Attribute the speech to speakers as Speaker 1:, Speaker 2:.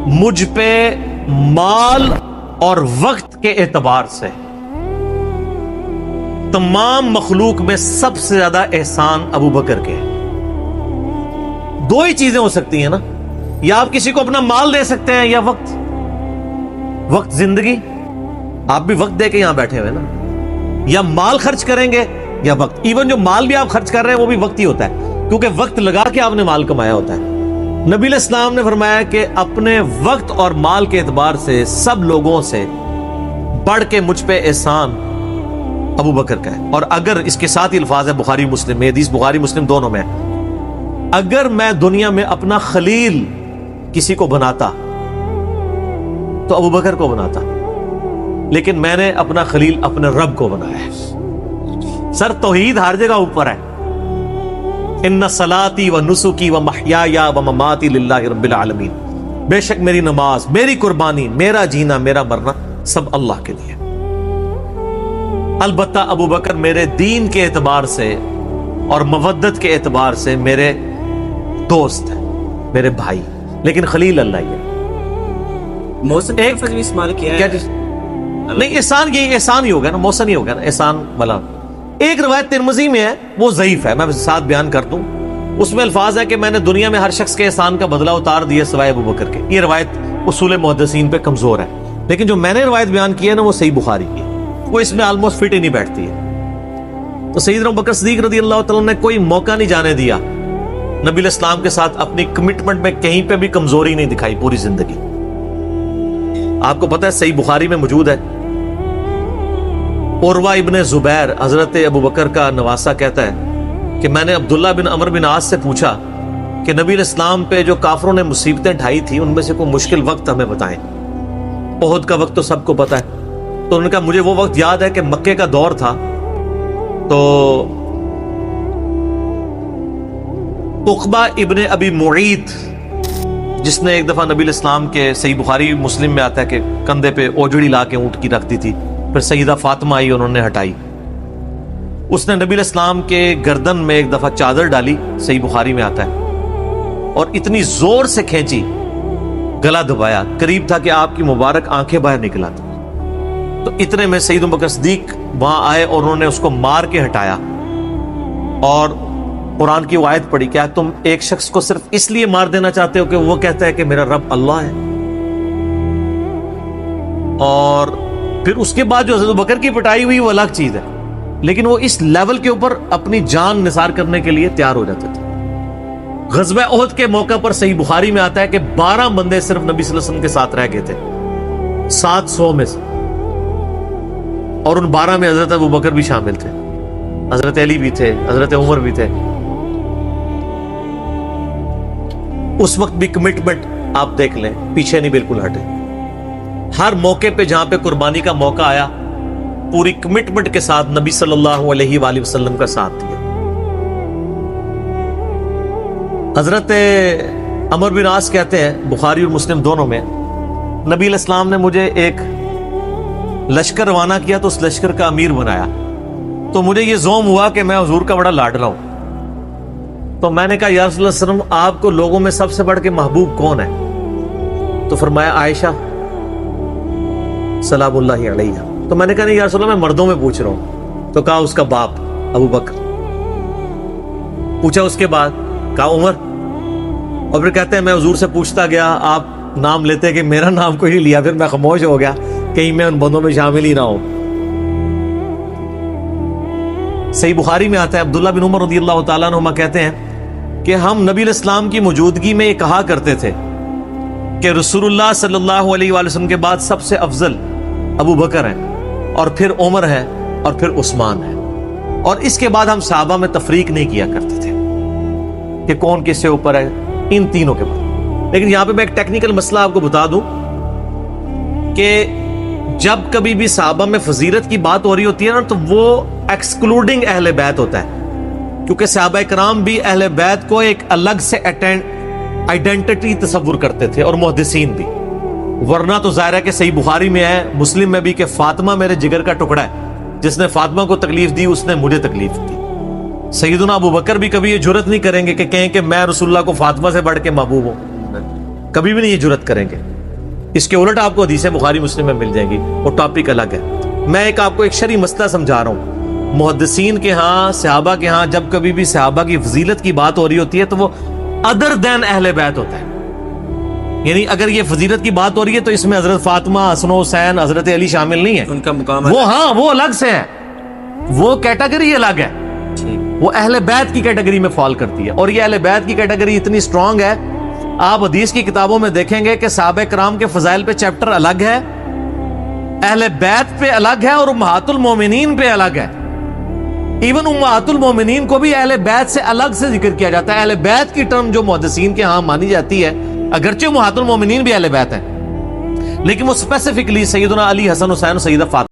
Speaker 1: مجھ پہ مال اور وقت کے اعتبار سے تمام مخلوق میں سب سے زیادہ احسان ابو بکر کے ہیں۔ دو ہی چیزیں ہو سکتی ہیں نا، یا آپ کسی کو اپنا مال دے سکتے ہیں یا وقت۔ وقت زندگی، آپ بھی وقت دے کے یہاں بیٹھے ہوئے نا، یا مال خرچ کریں گے یا وقت۔ ایون جو مال بھی آپ خرچ کر رہے ہیں وہ بھی وقت ہی ہوتا ہے، کیونکہ وقت لگا کے آپ نے مال کمایا ہوتا ہے۔ نبی علیہ السلام نے فرمایا کہ اپنے وقت اور مال کے اعتبار سے سب لوگوں سے بڑھ کے مجھ پہ احسان ابو بکر کا ہے۔ اور اگر اس کے ساتھ ہی الفاظ ہے بخاری مسلم میں، حدیث بخاری مسلم دونوں میں، اگر میں دنیا میں اپنا خلیل کسی کو بناتا تو ابو بکر کو بناتا، لیکن میں نے اپنا خلیل اپنے رب کو بنایا ہے۔ سر توحید ہر جگہ اوپر ہے۔ ان صلاتی و نسکی و محیای و مماتی للہ رب العالمین، بے شک میری نماز، میری قربانی، میرا جینا، میرا مرنا سب اللہ کے لیے۔ البتہ ابو بکر میرے دین کے اعتبار سے اور مودت کے اعتبار سے میرے دوست ہیں، میرے بھائی، لیکن خلیل اللہ ہی ہے۔
Speaker 2: محسن کا لفظ بھی استعمال کیا ہے؟
Speaker 1: نہیں، احسان یہ احسان ہی ہوگا نا، محسن ہی ہوگا نا، احسان والا۔ ایک روایت ترمذی میں ہے، وہ ضعیف ہے، میں ساتھ بیان کر دوں۔ اس میں الفاظ ہے کہ میں نے دنیا میں ہر شخص کے احسان کا بدلہ اتار دیا سوائے ابو بکر کے۔ یہ روایت اصول محدثین پہ کمزور ہے، لیکن جو میں نے روایت بیان کی ہے نا وہ صحیح بخاری کی ہے، وہ اس میں آلموسٹ فٹ ہی نہیں بیٹھتی ہے۔ تو سیدنا ابو بکر صدیق رضی اللہ تعالیٰ نے کوئی موقع نہیں جانے دیا نبی علیہ السلام کے ساتھ، اپنی کمٹمنٹ میں کہیں پہ بھی کمزوری نہیں دکھائی پوری زندگی۔ آپ کو پتہ ہے صحیح بخاری میں موجود ہے، عروہ ابن زبیر حضرت ابو بکر کا نواسہ کہتا ہے کہ میں نے عبداللہ بن عمر بن عاص سے پوچھا کہ نبی علیہ السلام پہ جو کافروں نے مصیبتیں ڈھائی تھی ان میں سے کوئی مشکل وقت ہمیں بتائیں۔ احد کا وقت تو سب کو پتہ ہے، تو انہوں نے کہا مجھے وہ وقت یاد ہے کہ مکے کا دور تھا، تو عقبہ ابن ابی معیط، جس نے ایک دفعہ نبی علیہ السلام کے، صحیح بخاری مسلم میں آتا ہے کہ کندھے پہ اوجڑی لا کے اونٹ کی رکھ دی تھی، پھر سیدہ فاطمہ آئی، انہوں نے ہٹائی۔ اس نے نبی علیہ السلام کے گردن میں ایک دفعہ چادر ڈالی، صحیح بخاری میں آتا ہے، اور اتنی زور سے کھینچی، گلا دبایا، قریب تھا کہ آپ کی مبارک آنکھیں باہر نکل آتی۔ تو اتنے میں سیدنا بکر صدیق وہاں آئے اور انہوں نے اس کو مار کے ہٹایا، اور قرآن کی وہ آیت پڑھی، کیا تم ایک شخص کو صرف اس لیے مار دینا چاہتے ہو کہ وہ کہتا ہے کہ میرا رب اللہ ہے؟ اور پھر اس کے بعد جو حضرت بکر کی پٹائی ہوئی وہ الگ چیز ہے، لیکن وہ اس لیول کے اوپر اپنی جان نثار کرنے کے لیے تیار ہو جاتے تھے۔ غزوہ احد کے موقع پر صحیح بخاری میں آتا ہے کہ 12 بندے صرف نبی صلی اللہ علیہ وسلم کے ساتھ رہ گئے تھے 700 میں سے، اور ان 12 میں حضرت ابو بکر بھی شامل تھے، حضرت علی بھی تھے، حضرت عمر بھی تھے۔ اس وقت بھی کمٹمنٹ آپ دیکھ لیں، پیچھے نہیں بالکل ہٹے۔ ہر موقع پہ جہاں پہ قربانی کا موقع آیا پوری کمٹمنٹ کے ساتھ نبی صلی اللہ علیہ وآلہ وسلم کا ساتھ دیا۔ حضرت عمر بن عاص کہتے ہیں بخاری اور مسلم دونوں میں، نبی علیہ السلام نے مجھے ایک لشکر روانہ کیا تو اس لشکر کا امیر بنایا، تو مجھے یہ زوم ہوا کہ میں حضور کا بڑا لاڈلا ہوں۔ تو میں نے کہا یا رسول اللہ صلی اللہ علیہ وسلم آپ کو لوگوں میں سب سے بڑھ کے محبوب کون ہے؟ تو فرمایا عائشہ سلام اللہ علیہ۔ تو میں نے کہا نہیں یا رسول اللہ میں مردوں میں پوچھ رہا ہوں، تو کہا اس کا باپ ابو بکر۔ پوچھا اس کے بعد، کہا عمر، اور پھر کہتے ہیں میں حضور سے پوچھتا گیا، آپ نام لیتے کہ میرا نام کوئی نہیں لیا، پھر میں خاموش ہو گیا کہیں میں ان بندوں میں شامل ہی نہ ہوں۔ صحیح بخاری میں آتا ہے عبداللہ بن عمر رضی اللہ تعالیٰ عنہما کہتے ہیں کہ ہم نبی علیہ السلام کی موجودگی میں یہ کہا کرتے تھے کہ رسول اللہ صلی اللہ علیہ وآلہ وسلم کے بعد سب سے افضل ابو بکر ہیں، اور پھر عمر ہے، اور پھر عثمان ہے، اور اس کے بعد ہم صحابہ میں تفریق نہیں کیا کرتے تھے کہ کون کس سے اوپر ہے، ان تینوں کے بعد۔ لیکن یہاں پہ میں ایک ٹیکنیکل مسئلہ آپ کو بتا دوں کہ جب کبھی بھی صحابہ میں فضیلت کی بات ہو رہی ہوتی ہے نا تو وہ ایکسکلوڈنگ اہل بیت ہوتا ہے، کیونکہ صحابہ کرام بھی اہل بیت کو ایک الگ سے آئیڈینٹی تصور کرتے تھے، اور محدثین بھی، ورنہ تو ظاہر ہے کہ صحیح بخاری میں ہے، مسلم میں بھی، کہ فاطمہ میرے جگر کا ٹکڑا ہے، جس نے فاطمہ کو تکلیف دی اس نے مجھے تکلیف دی۔ سیدنا ابو بکر بھی کبھی یہ جرت نہیں کریں گے کہ کہیں کہ میں رسول اللہ کو فاطمہ سے بڑھ کے محبوب ہوں، کبھی بھی نہیں یہ جرت کریں گے۔ اس کے الٹ آپ کو حدیثیں بخاری مسلم میں مل جائیں گی، وہ ٹاپک الگ ہے۔ میں آپ کو ایک شرعی مسئلہ سمجھا رہا ہوں۔ محدثین کے ہاں، صحابہ کے ہاں جب کبھی بھی صحابہ کی فضیلت کی بات ہو رہی ہوتی ہے تو وہ ادر دین اہل بیت ہوتا ہے، یعنی اگر یہ فضیلت کی بات ہو رہی ہے تو اس میں حضرت فاطمہ، حسن و حسین، حضرت علی شامل نہیں ہے،
Speaker 2: ان کا مقام
Speaker 1: وہ ہاں وہ الگ سے ہے، وہ کیٹیگری الگ ہے، وہ اہل بیت کی کیٹیگری میں فال کرتی ہے۔ اور یہ اہل بیت کی کیٹیگری اتنی سٹرونگ ہے، آپ حدیث کی کتابوں میں دیکھیں گے کہ صحابہ کرام کے فضائل پہ چیپٹر الگ ہے، اہل بیت پہ الگ ہے، اور امہات المومنین پہ الگ ہے۔ ایون امہات المومنین کو بھی اہل بیت سے الگ سے ذکر کیا جاتا ہے۔ اہل بیت کی ٹرم جو محدثین کے ہاں مانی جاتی ہے، اگرچہ امہات المومنین بھی اہل بیت ہیں، لیکن وہ اسپیسیفکلی سیدنا علی، حسن، حسین، سیدہ فاطمہ